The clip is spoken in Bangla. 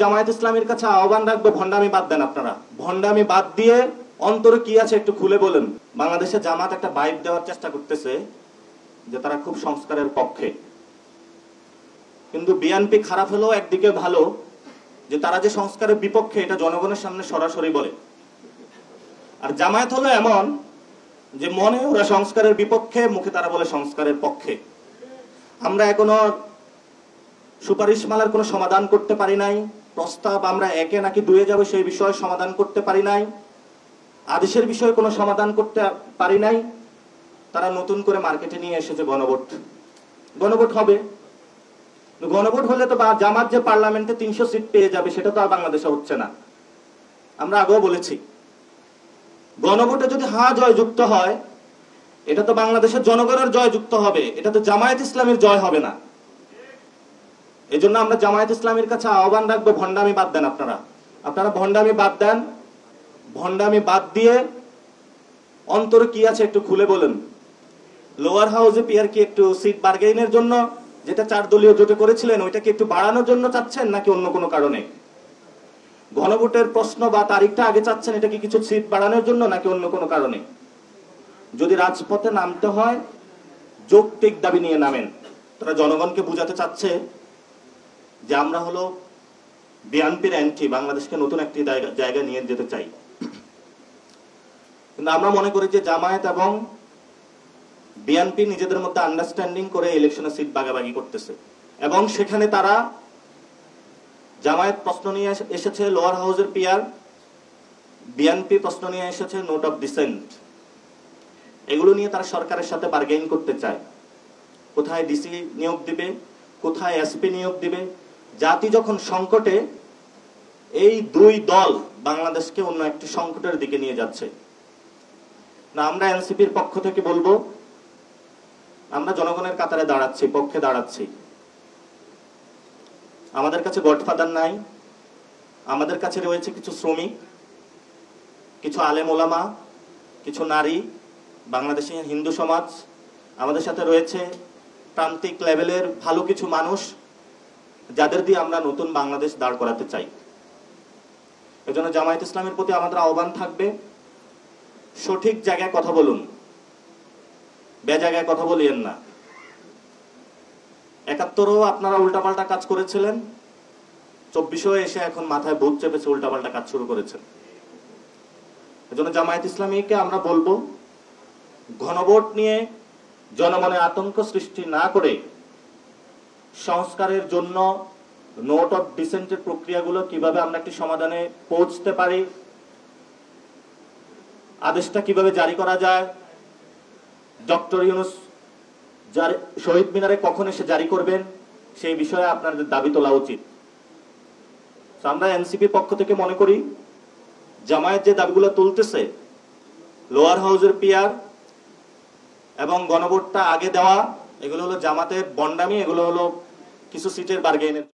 জামায়াত ইসলামের কাছে আহ্বান রাখবো, ভণ্ডামি বাদ দেন। আপনারা ভণ্ডামি বাদ দিয়ে অন্তরে কি আছে একটু খুলে বলেন। বাংলাদেশে জামাত একটা ভাইব দেওয়ার চেষ্টা করতেছে যে তারা খুব সংস্কারের পক্ষে, কিন্তু বিএনপি খারাপ হলেও একদিকে ভালো যে তারা যে সংস্কারের বিপক্ষে এটা জনগণের সামনে সরাসরি বলে। আর জামায়াত হলো এমন যে মনে ওরা সংস্কারের বিপক্ষে, মুখে তারা বলে সংস্কারের পক্ষে। আমরা এখনো সুপারিশমালার কোনো সমাধান করতে পারি নাই, প্রস্তাব আমরা একে নাকি দুয়ে যাবে সেই বিষয়ে সমাধান করতে পারি নাই, আদেশের বিষয়ে কোনো সমাধান করতে পারি নাই। তারা নতুন করে মার্কেটে নিয়ে এসেছে গণভোট। গণভোট হবে, গণভোট হলে তো জামাত যে পার্লামেন্টে 300 সিট পেয়ে যাবে সেটা তো আর বাংলাদেশে হচ্ছে না। আমরা আগেও বলেছি, গণভোটে যদি হ্যাঁ জয় যুক্ত হয় এটা তো বাংলাদেশের জনগণের জয় যুক্ত হবে, এটা তো জামায়াত ইসলামের জয় হবে না। এই জন্য আমরা জামায়াত ইসলামের কাছে আহ্বান রাখবো, ভণ্ডামি বাদ দেন। আপনারা ভণ্ডামি বাদ দেন। ভণ্ডামি বাদ দিয়ে অন্তরে কি আছে একটু খুলে বলেন। লোয়ার হাউসে পিয়ার কি একটু সিট বার্গেইনের জন্য, যেটা 4 দলীয় জোটে করেছিলেন ওইটা কি একটু বাড়ানোর জন্য চাচ্ছেন নাকি অন্য কোনো কারণে? গণভোটের প্রশ্ন বা তারিখটা আগে চাচ্ছেন, এটা কি কিছু সিট বাড়ানোর জন্য নাকি অন্য কোনো কারণে? যদি রাজপথে নামতে হয় যৌক্তিক দাবি নিয়ে নামেন। তারা জনগণকে বুঝাতে চাচ্ছে যে আমরা হলো বিএনপির অ্যান্টি, বাংলাদেশকে নতুন একটি জায়গা নিয়ে যেতে চাই। কিন্তু আমরা মনে করি যে জামায়াত এবং বিএনপি নিজেদের মধ্যে আন্ডারস্ট্যান্ডিং করে ইলেকশনে সিট ভাগাভাগি করতেছে, এবং সেখানে তারা জামায়াত প্রশ্ন নিয়ে এসেছে লোয়ার হাউসের পিয়ার, বিএনপি প্রশ্ন নিয়ে এসেছে নোট অফ ডিসেন্ট। এগুলো নিয়ে তারা সরকারের সাথে বার্গেইন করতে চায়। কোথায় ডিসি নিয়োগ দিবে, কোথায় এসপি নিয়োগ দিবে। জাতি যখন সংকটে, এই দুই দল বাংলাদেশকে অন্য একটি সংকটের দিকে নিয়ে যাচ্ছে। না, আমরা এনসিপির পক্ষ থেকে বলবো, আমরা জনগণের কাতারে দাঁড়াচ্ছি, পক্ষে দাঁড়াচ্ছি। আমাদের কাছে গডফাদার নাই, আমাদের কাছে রয়েছে কিছু শ্রমিক, কিছু আলেম ওলামা, কিছু নারী, বাংলাদেশের হিন্দু সমাজ, আমাদের সাথে রয়েছে প্রান্তিক লেভেলের ভালো কিছু মানুষ, যাদের দিয়ে আমরা নতুন বাংলাদেশ দাঁড় করাতে চাই। এজন্য জামায়াত ইসলামের প্রতি আমাদের আহ্বান থাকবে, সঠিক জায়গায় কথা বলুন, বেজায়গায় কথা বলিয়েন না। 71ও আপনারা উল্টাপাল্টা কাজ করেছিলেন, 24ও এসে এখন মাথায় ভূত চেপেছে উল্টাপাল্টা কাজ শুরু করেছেন। এজন্য জামায়াত ইসলামীকে আমরা বলবো, গণভোট নিয়ে জনমনে আতঙ্ক সৃষ্টি না করে সংস্কারের জন্য নোট অফ ডিসেন্টের প্রক্রিয়াগুলো কিভাবে আমরা একটি সমাধানে পৌঁছতে পারি, আদেশটা কিভাবে জারি করা যায়, ডক্টর ইউনূস শহীদ মিনারে কখন এসে জারি করবেন, সেই বিষয়ে আপনাদের দাবি তোলা উচিত। আমরা এনসিপির পক্ষ থেকে মনে করি জামায়াত যে দাবিগুলো তুলতেছে, লোয়ার হাউসের পিয়ার এবং গণভোটটা আগে দেওয়া, এগুলো হলো জামাতের বন্ডামি, এগুলো হলো কিছু সিটের বার্গেইনের।